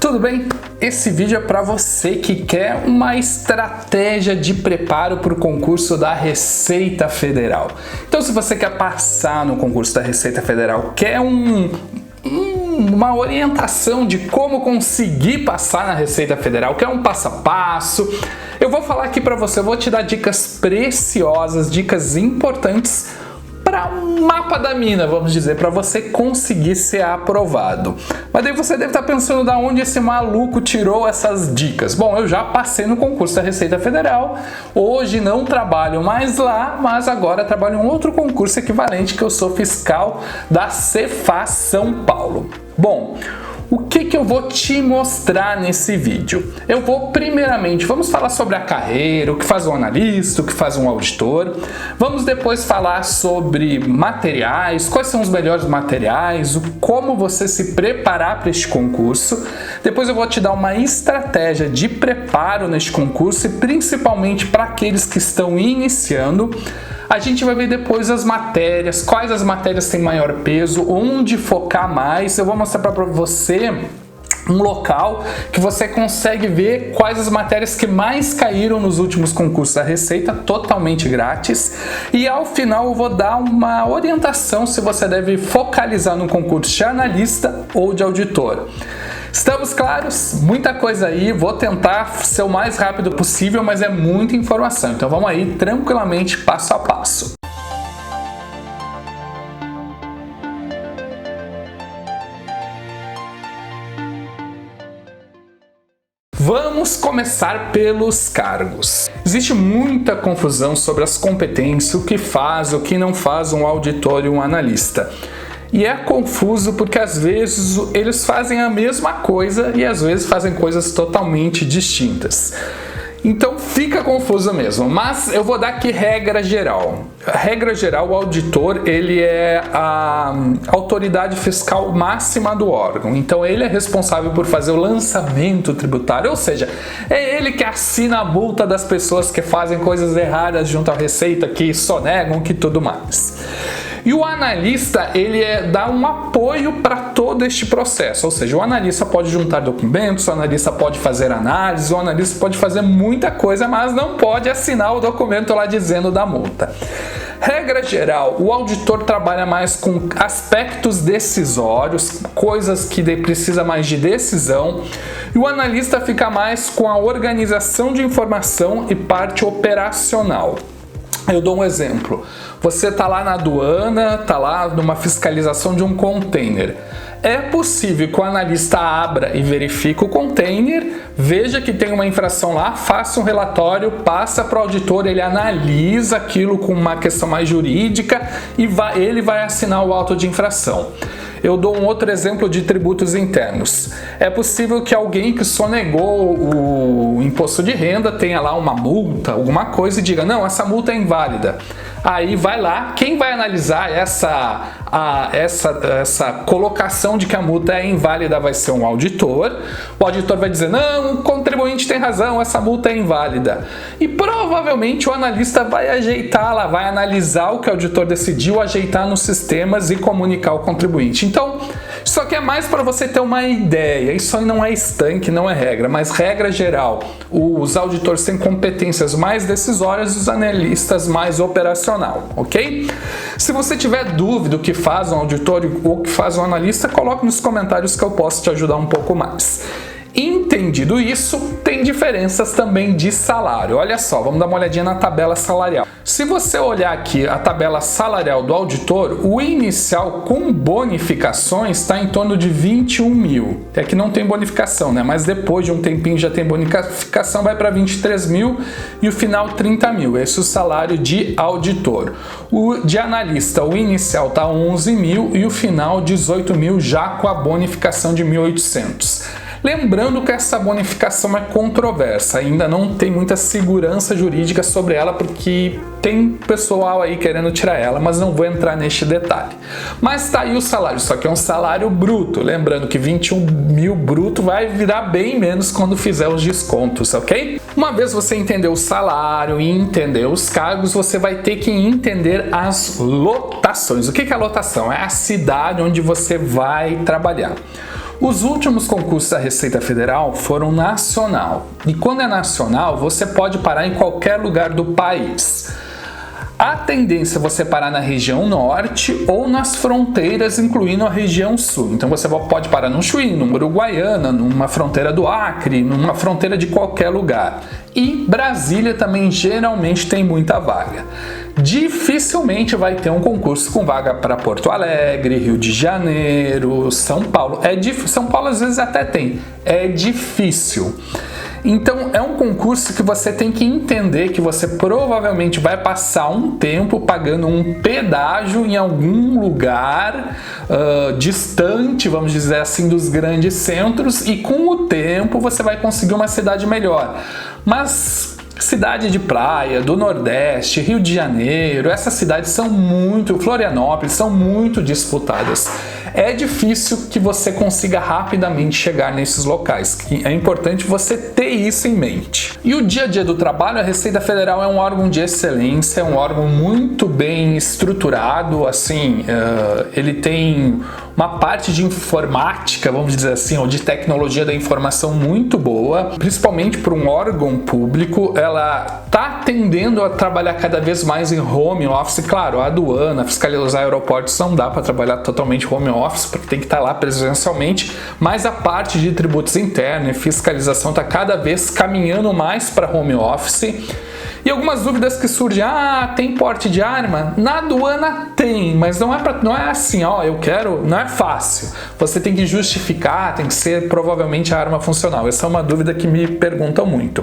Tudo bem? Esse vídeo é para você que quer uma estratégia de preparo para o concurso da Receita Federal. Então, se você quer passar no concurso da Receita Federal, quer uma orientação de como conseguir passar na Receita Federal, quer um passo a passo, eu vou falar aqui para você, eu vou te dar dicas preciosas, dicas importantes para um mapa da mina, vamos dizer, para você conseguir ser aprovado. Mas daí você deve estar pensando de onde esse maluco tirou essas dicas. Bom, eu já passei no concurso da Receita Federal, hoje não trabalho mais lá, mas agora trabalho em um outro concurso equivalente, que eu sou fiscal da Cefaz São Paulo. Bom, o que eu vou te mostrar nesse vídeo? Eu vou, primeiramente, vamos falar sobre a carreira, o que faz um analista, o que faz um auditor. Vamos depois falar sobre materiais, quais são os melhores materiais, como você se preparar para este concurso. Depois eu vou te dar uma estratégia de preparo neste concurso e principalmente para aqueles que estão iniciando. A gente vai ver depois as matérias, quais as matérias têm maior peso, onde focar mais. Eu vou mostrar para você um local que você consegue ver quais as matérias que mais caíram nos últimos concursos da Receita, totalmente grátis. E ao final eu vou dar uma orientação se você deve focalizar no concurso de analista ou de auditor. Estamos claros? Muita coisa aí, vou tentar ser o mais rápido possível, mas é muita informação. Então vamos aí tranquilamente, passo a passo. Vamos começar pelos cargos. Existe muita confusão sobre as competências, o que faz, o que não faz um auditor e um analista. E é confuso porque às vezes eles fazem a mesma coisa e às vezes fazem coisas totalmente distintas. Então fica confuso mesmo, mas eu vou dar aqui regra geral. Regra geral, o auditor ele é a autoridade fiscal máxima do órgão. Então ele é responsável por fazer o lançamento tributário, ou seja, é ele que assina a multa das pessoas que fazem coisas erradas junto à Receita, que sonegam, que tudo mais. E o analista, ele dá um apoio para todo este processo, ou seja, o analista pode juntar documentos, o analista pode fazer análise, o analista pode fazer muita coisa, mas não pode assinar o documento lá dizendo da multa. Regra geral, o auditor trabalha mais com aspectos decisórios, coisas que precisa mais de decisão, e o analista fica mais com a organização de informação e parte operacional. Eu dou um exemplo. Você está lá na aduana, está lá numa fiscalização de um container. É possível que o analista abra e verifique o container, veja que tem uma infração lá, faça um relatório, passa para o auditor, ele analisa aquilo com uma questão mais jurídica e ele vai assinar o auto de infração. Eu dou um outro exemplo de tributos internos. É possível que alguém que sonegou o imposto de renda tenha lá uma multa, alguma coisa e diga, não, essa multa é inválida. Aí vai lá, quem vai analisar essa colocação de que a multa é inválida vai ser um auditor. O auditor vai dizer, não, o contribuinte tem razão, essa multa é inválida. E provavelmente o analista vai ajeitar lá, vai analisar o que o auditor decidiu, ajeitar nos sistemas e comunicar ao contribuinte. Então, isso aqui é mais para você ter uma ideia. Isso aí não é estanque, não é regra, mas regra geral. Os auditores têm competências mais decisórias e os analistas mais operacional, ok? Se você tiver dúvida do que faz um auditor ou o que faz um analista, coloque nos comentários que eu posso te ajudar um pouco mais. Entendido isso, tem diferenças também de salário. Olha só, vamos dar uma olhadinha na tabela salarial. Se você olhar aqui a tabela salarial do auditor, o inicial com bonificações está em torno de 21 mil. É que não tem bonificação, né? Mas depois de um tempinho já tem bonificação, vai para 23 mil e o final 30 mil. Esse é o salário de auditor. O de analista, o inicial está 11 mil e o final 18 mil já com a bonificação de 1.800. Lembrando que essa bonificação é controversa, ainda não tem muita segurança jurídica sobre ela, porque tem pessoal aí querendo tirar ela, mas não vou entrar neste detalhe. Mas tá aí o salário, só que é um salário bruto, lembrando que 21 mil bruto vai virar bem menos quando fizer os descontos, ok? Uma vez você entender o salário e entender os cargos, você vai ter que entender as lotações. O que é a lotação? É a cidade onde você vai trabalhar. Os últimos concursos da Receita Federal foram nacional. E quando é nacional, você pode parar em qualquer lugar do país. A tendência é você parar na região norte ou nas fronteiras, incluindo a região sul. Então você pode parar no Chuí, no Uruguaiana, numa fronteira do Acre, numa fronteira de qualquer lugar. E Brasília também geralmente tem muita vaga. Dificilmente vai ter um concurso com vaga para Porto Alegre, Rio de Janeiro, São Paulo. São Paulo às vezes até tem. É difícil. Então é um concurso que você tem que entender que você provavelmente vai passar um tempo pagando um pedágio em algum lugar distante, vamos dizer assim, dos grandes centros, e com o tempo você vai conseguir uma cidade melhor. Mas cidade de praia, do Nordeste, Rio de Janeiro, essas cidades Florianópolis, são muito disputadas. É difícil que você consiga rapidamente chegar nesses locais. É importante você ter isso em mente. E o dia a dia do trabalho, a Receita Federal é um órgão de excelência, é um órgão muito bem estruturado, assim, ele tem uma parte de informática, vamos dizer assim, ou de tecnologia da informação muito boa, principalmente para um órgão público. Ela está tendendo a trabalhar cada vez mais em home office. Claro, a aduana, fiscalizar aeroportos não dá para trabalhar totalmente home office, porque tem que estar lá presencialmente, mas a parte de tributos internos e fiscalização está cada vez caminhando mais para home office. E algumas dúvidas que surgem: tem porte de arma? Na aduana tem, mas não é assim, não é fácil. Você tem que justificar, tem que ser provavelmente a arma funcional. Essa é uma dúvida que me perguntam muito.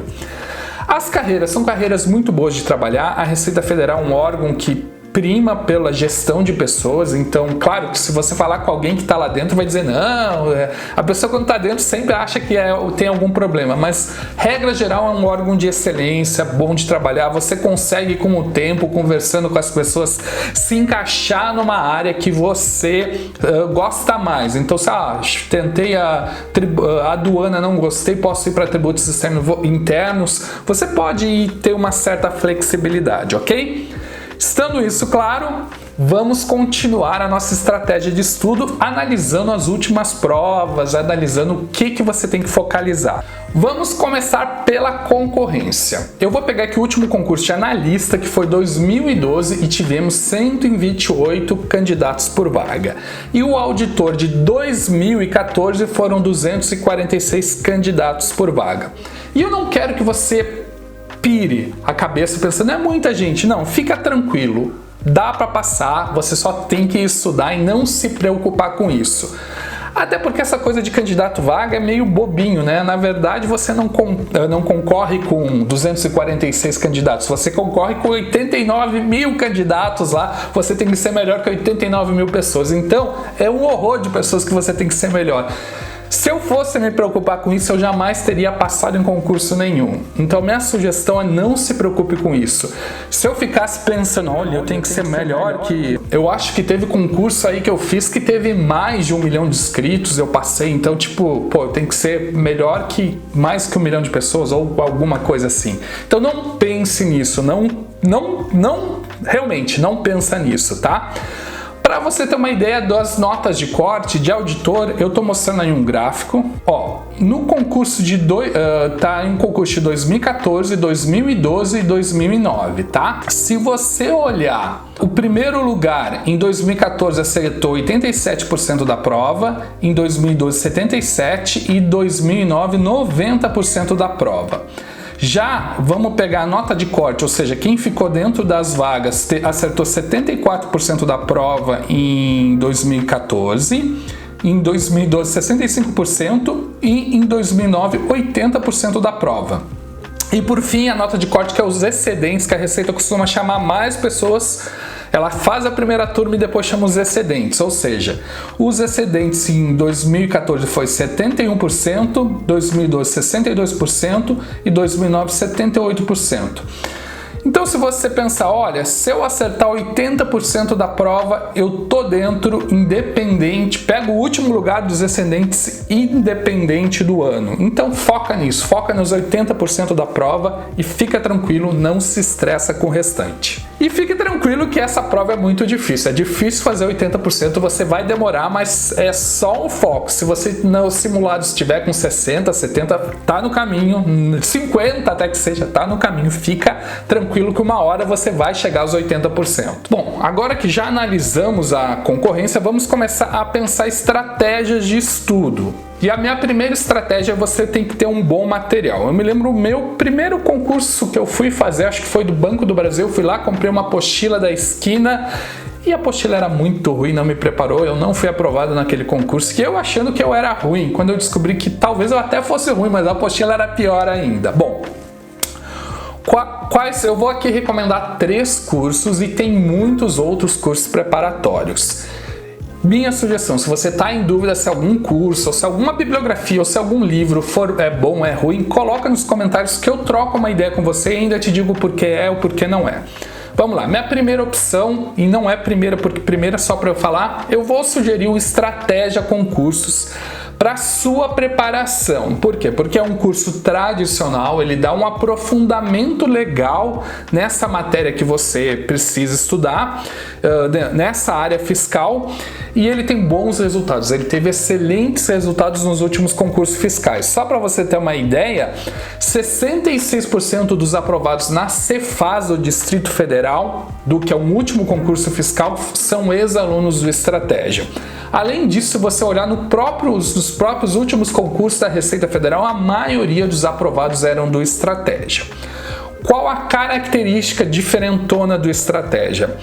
As carreiras são carreiras muito boas de trabalhar. A Receita Federal é um órgão que prima pela gestão de pessoas. Então, claro que se você falar com alguém que está lá dentro, vai dizer não, a pessoa quando está dentro sempre acha que tem algum problema, mas regra geral é um órgão de excelência, bom de trabalhar. Você consegue com o tempo, conversando com as pessoas, se encaixar numa área que você gosta mais. Então, se tentei a aduana, não gostei, posso ir para tributos internos, você pode ter uma certa flexibilidade, ok? Estando isso claro, vamos continuar a nossa estratégia de estudo analisando as últimas provas, analisando o que você tem que focalizar. Vamos começar pela concorrência. Eu vou pegar aqui o último concurso de analista, que foi 2012, e tivemos 128 candidatos por vaga. E o auditor de 2014 foram 246 candidatos por vaga. E eu não quero que você pire a cabeça pensando, é muita gente. Não, fica tranquilo, dá para passar, você só tem que estudar e não se preocupar com isso. Até porque essa coisa de candidato vaga é meio bobinho, né? Na verdade, você não concorre com 246 candidatos, você concorre com 89 mil candidatos lá, você tem que ser melhor que 89 mil pessoas. Então, é um horror de pessoas que você tem que ser melhor. Se eu fosse me preocupar com isso, eu jamais teria passado em concurso nenhum. Então minha sugestão é não se preocupe com isso. Se eu ficasse pensando, olha, eu tenho que ser melhor que... Eu acho que teve concurso aí que eu fiz que teve mais de 1 milhão de inscritos, eu passei, então eu tenho que ser melhor que mais que 1 milhão de pessoas ou alguma coisa assim. Então não pense nisso, realmente não pensa nisso, tá? Para você ter uma ideia das notas de corte de auditor, eu estou mostrando aí um gráfico. No concurso tá em concurso de 2014, 2012 e 2009, tá? Se você olhar, o primeiro lugar em 2014 acertou 87% da prova, em 2012 77% e em 2009 90% da prova. Já vamos pegar a nota de corte, ou seja, quem ficou dentro das vagas acertou 74% da prova em 2014, em 2012 65% e em 2009 80% da prova. E por fim, a nota de corte, que é os excedentes, que a Receita costuma chamar mais pessoas. Ela faz a primeira turma e depois chama os excedentes, ou seja, os excedentes em 2014 foi 71%, 2012 62% e 2009 78%. Então, se você pensar, olha, se eu acertar 80% da prova, eu tô dentro, independente, pego o último lugar dos excedentes, independente do ano. Então, foca nisso, foca nos 80% da prova e fica tranquilo, não se estressa com o restante. E fique tranquilo que essa prova é muito difícil. É difícil fazer 80%, você vai demorar, mas é só um foco. Se você nos simulados estiver com 60, 70, tá no caminho, 50 até que seja, tá no caminho. Fica tranquilo que uma hora você vai chegar aos 80%. Bom, agora que já analisamos a concorrência, vamos começar a pensar estratégias de estudo. E a minha primeira estratégia é você tem que ter um bom material. Eu me lembro o meu primeiro concurso que eu fui fazer, acho que foi do Banco do Brasil, eu fui lá, comprei uma apostila da esquina e a apostila era muito ruim, não me preparou, eu não fui aprovado naquele concurso, que eu achando que eu era ruim, quando eu descobri que talvez eu até fosse ruim, mas a apostila era pior ainda. Bom, eu vou aqui recomendar 3 cursos e tem muitos outros cursos preparatórios. Minha sugestão, se você está em dúvida se algum curso, ou se alguma bibliografia, ou se algum livro é bom ou é ruim, coloca nos comentários que eu troco uma ideia com você e ainda te digo o porquê é ou porquê não é. Vamos lá, minha primeira opção, e não é primeira porque primeira é só para eu falar, eu vou sugerir o Estratégia Concursos para sua preparação. Por quê? Porque é um curso tradicional, ele dá um aprofundamento legal nessa matéria que você precisa estudar, nessa área fiscal, e ele tem bons resultados. Ele teve excelentes resultados nos últimos concursos fiscais. Só para você ter uma ideia, 66% dos aprovados na Cefaz do Distrito Federal, do que é o último concurso fiscal, são ex-alunos do Estratégia. Além disso, se você olhar nos próprios últimos concursos da Receita Federal, a maioria dos aprovados eram do Estratégia. Qual a característica diferentona do Estratégia?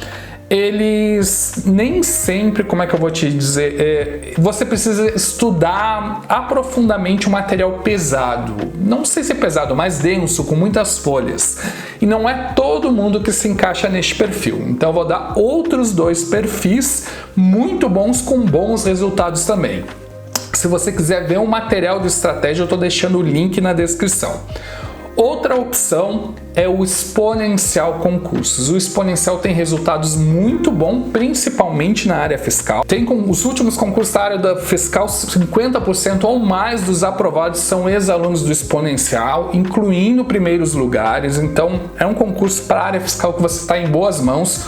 Eles nem sempre, como é que eu vou te dizer, você precisa estudar aprofundadamente um material pesado. Não sei se é pesado, mas denso, com muitas folhas. E não é todo mundo que se encaixa neste perfil. Então eu vou dar outros 2 perfis muito bons com bons resultados também. Se você quiser ver um material de estratégia, eu estou deixando o link na descrição. Outra opção é o Exponencial Concursos. O Exponencial tem resultados muito bons, principalmente na área fiscal. Tem com os últimos concursos da área da fiscal, 50% ou mais dos aprovados são ex-alunos do Exponencial, incluindo primeiros lugares. Então é um concurso para a área fiscal que você está em boas mãos.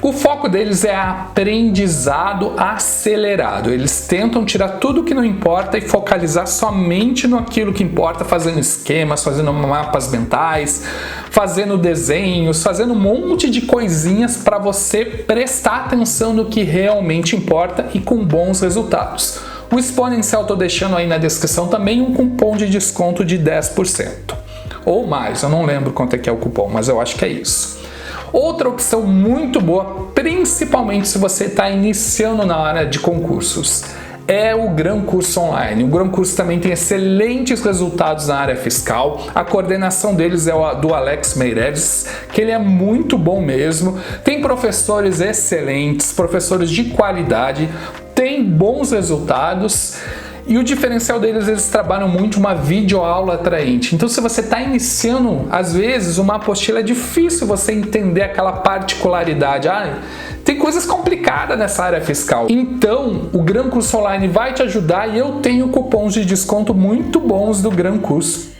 O foco deles é aprendizado acelerado. Eles tentam tirar tudo que não importa e focalizar somente naquilo que importa, fazendo esquemas, fazendo mapas mentais, fazendo desenhos, fazendo um monte de coisinhas para você prestar atenção no que realmente importa e com bons resultados. O Exponencial estou deixando aí na descrição também um cupom de desconto de 10%. Ou mais, eu não lembro quanto é que é o cupom, mas eu acho que é isso. Outra opção muito boa, principalmente se você está iniciando na área de concursos, é o Gran Curso Online. O Gran Curso também tem excelentes resultados na área fiscal. A coordenação deles é a do Alex Meireles, que ele é muito bom mesmo. Tem professores excelentes, professores de qualidade, tem bons resultados. E o diferencial deles, eles trabalham muito uma videoaula atraente. Então, se você está iniciando, às vezes, uma apostila é difícil você entender aquela particularidade. Tem coisas complicadas nessa área fiscal. Então, o Gran Curso Online vai te ajudar e eu tenho cupons de desconto muito bons do Gran Curso.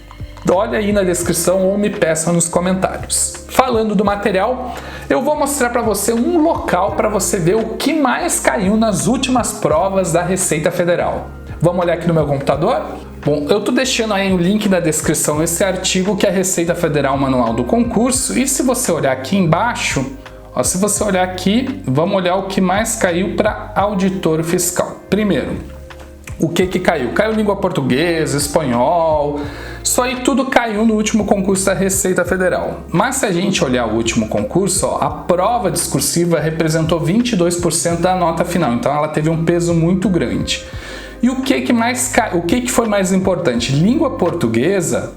Olha aí na descrição ou me peça nos comentários. Falando do material, eu vou mostrar para você um local para você ver o que mais caiu nas últimas provas da Receita Federal. Vamos olhar aqui no meu computador? Bom, eu estou deixando aí o link na descrição esse artigo que é a Receita Federal Manual do Concurso. E se você olhar aqui embaixo, se você olhar aqui, vamos olhar o que mais caiu para auditor fiscal. Primeiro, o que caiu? Caiu língua portuguesa, espanhol, isso aí tudo caiu no último concurso da Receita Federal. Mas se a gente olhar o último concurso, a prova discursiva representou 22% da nota final, então ela teve um peso muito grande. E o que foi mais importante? Língua portuguesa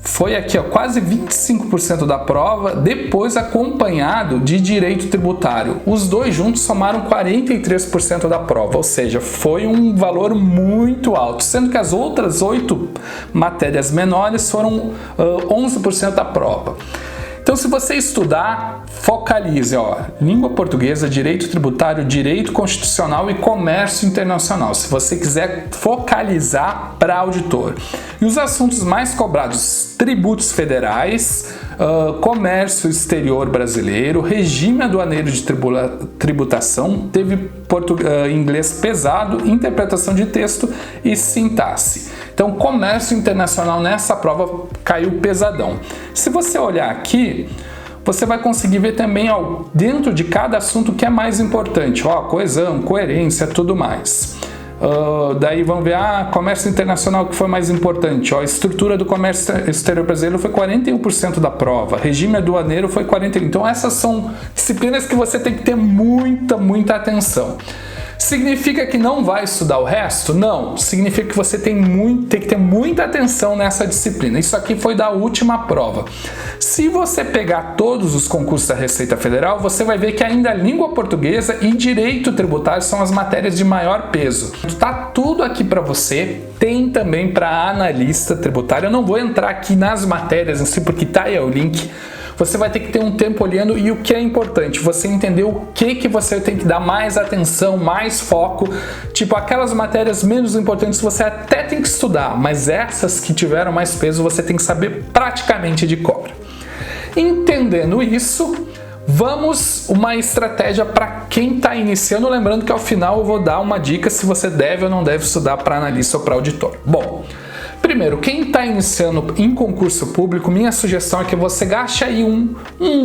foi aqui, quase 25% da prova, depois acompanhado de direito tributário. Os dois juntos somaram 43% da prova, ou seja, foi um valor muito alto, sendo que as outras 8 matérias menores foram 11% da prova. Então, se você estudar, focalize, língua portuguesa, direito tributário, direito constitucional e comércio internacional. Se você quiser focalizar para auditor. E os assuntos mais cobrados: tributos federais, comércio exterior brasileiro, regime aduaneiro de tributação, teve inglês pesado, interpretação de texto e sintaxe. Então, comércio internacional nessa prova caiu pesadão. Se você olhar aqui, você vai conseguir ver também dentro de cada assunto o que é mais importante. Coesão, coerência, tudo mais. Daí vamos ver, comércio internacional que foi mais importante. Estrutura do comércio exterior brasileiro foi 41% da prova. Regime aduaneiro foi 40%. Então essas são disciplinas que você tem que ter muita atenção. Significa que não vai estudar o resto? Não. Significa que você tem que ter muita atenção nessa disciplina. Isso aqui foi da última prova. Se você pegar todos os concursos da Receita Federal, você vai ver que ainda a língua portuguesa e direito tributário são as matérias de maior peso. Tá tudo aqui para você. Tem também para analista tributário. Eu não vou entrar aqui nas matérias em si, porque tá aí o link. Você vai ter que ter um tempo olhando, e o que é importante, você entender o que você tem que dar mais atenção, mais foco. Tipo, aquelas matérias menos importantes você até tem que estudar, mas essas que tiveram mais peso você tem que saber praticamente de cor. Entendendo isso, vamos uma estratégia para quem está iniciando. Lembrando que ao final eu vou dar uma dica se você deve ou não deve estudar para analista ou para auditor. Bom, primeiro, quem está iniciando em concurso público, minha sugestão é que você gaste aí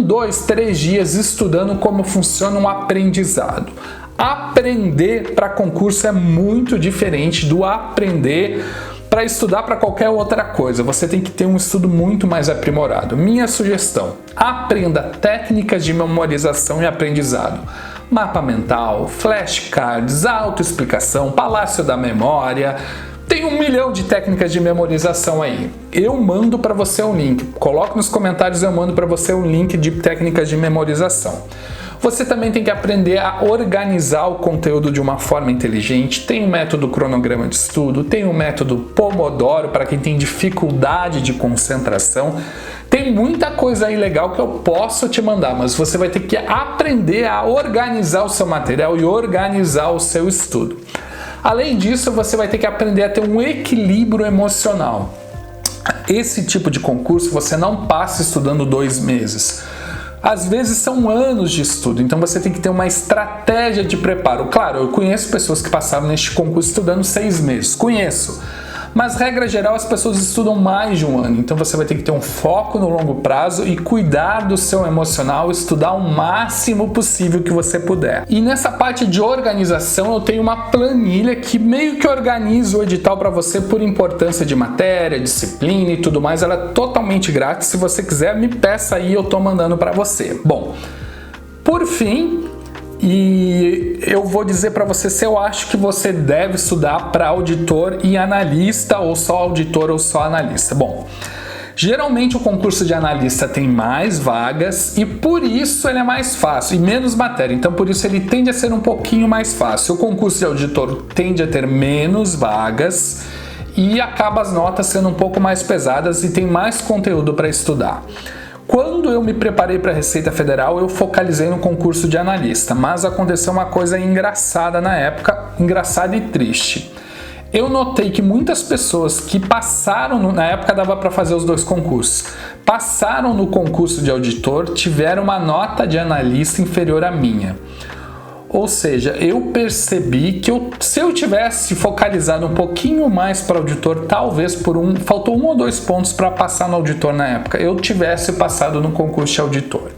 2, 3 dias estudando como funciona um aprendizado. Aprender para concurso é muito diferente do aprender para estudar para qualquer outra coisa. Você tem que ter um estudo muito mais aprimorado. Minha sugestão: aprenda técnicas de memorização e aprendizado. Mapa mental, flashcards, autoexplicação, palácio da memória. Tem 1 milhão de técnicas de memorização aí. Eu mando para você um link. Coloque nos comentários, eu mando para você um link de técnicas de memorização. Você também tem que aprender a organizar o conteúdo de uma forma inteligente. Tem o método cronograma de estudo, tem o método Pomodoro para quem tem dificuldade de concentração. Tem muita coisa aí legal que eu posso te mandar, mas você vai ter que aprender a organizar o seu material e organizar o seu estudo. Além disso, você vai ter que aprender a ter um equilíbrio emocional. Esse tipo de concurso você não passa estudando 2 meses. Às vezes são anos de estudo, então você tem que ter uma estratégia de preparo. Claro, eu conheço pessoas que passaram neste concurso estudando 6 meses. Conheço. Mas, regra geral, as pessoas estudam mais de 1 ano. Então você vai ter que ter um foco no longo prazo e cuidar do seu emocional, estudar o máximo possível que você puder. E nessa parte de organização, eu tenho uma planilha que meio que organiza o edital para você por importância de matéria, disciplina e tudo mais. Ela é totalmente grátis. Se você quiser, me peça aí, eu tô mandando para você. Bom, por fim, e eu vou dizer para você se eu acho que você deve estudar para auditor e analista, ou só auditor ou só analista. Bom, geralmente o concurso de analista tem mais vagas e por isso ele é mais fácil e menos matéria, então por isso ele tende a ser um pouquinho mais fácil. O concurso de auditor tende a ter menos vagas e acaba as notas sendo um pouco mais pesadas e tem mais conteúdo para estudar. Quando eu me preparei para a Receita Federal, eu focalizei no concurso de analista, mas aconteceu uma coisa engraçada na época, engraçada e triste. Eu notei que muitas pessoas que passaram, na época dava para fazer os 2 concursos, passaram no concurso de auditor, tiveram uma nota de analista inferior à minha. Ou seja, eu percebi que se eu tivesse focalizado um pouquinho mais para auditor, talvez faltou 1 ou 2 pontos para passar no auditor na época, eu tivesse passado no concurso de auditor.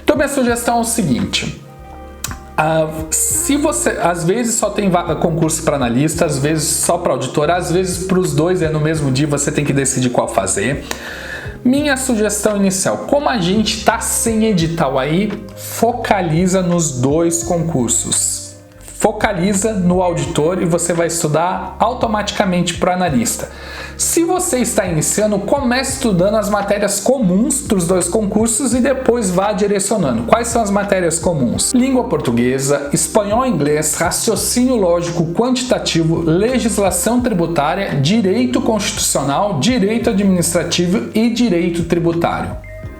Então minha sugestão é o seguinte: se você, às vezes só tem concurso para analista, às vezes só para auditor, às vezes para os 2 no mesmo dia, você tem que decidir qual fazer. Minha sugestão inicial: como a gente está sem edital aí, focaliza nos 2 concursos. Focaliza no auditor e você vai estudar automaticamente para o analista. Se você está iniciando, comece estudando as matérias comuns dos 2 concursos e depois vá direcionando. Quais são as matérias comuns? Língua portuguesa, espanhol e inglês, raciocínio lógico quantitativo, legislação tributária, direito constitucional, direito administrativo e direito tributário.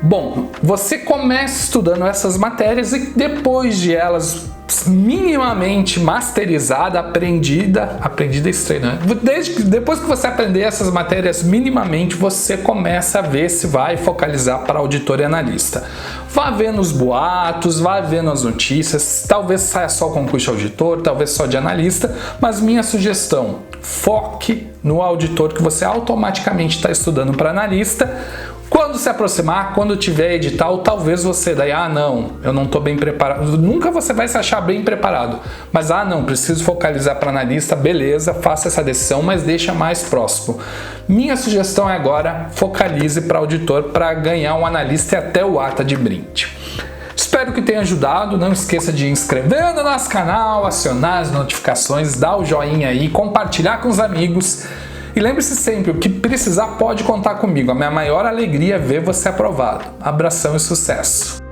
Bom, você começa estudando essas matérias e depois de elas minimamente masterizada, aprendida é estranho, né? Depois que você aprender essas matérias minimamente, você começa a ver se vai focalizar para auditor e analista. Vá vendo os boatos, vá vendo as notícias, talvez saia só o concurso de auditor, talvez só de analista, mas minha sugestão, foque no auditor que você automaticamente está estudando para analista. Quando se aproximar, quando tiver edital, talvez você daí, não, eu não estou bem preparado. Nunca você vai se achar bem preparado. Mas, não, preciso focalizar para analista, beleza, faça essa decisão, mas deixa mais próximo. Minha sugestão é agora, focalize para auditor para ganhar um analista e até o ata de brinde. Espero que tenha ajudado, não esqueça de inscrever no nosso canal, acionar as notificações, dar o joinha aí, compartilhar com os amigos. E lembre-se sempre, o que precisar pode contar comigo. A minha maior alegria é ver você aprovado. Abração e sucesso!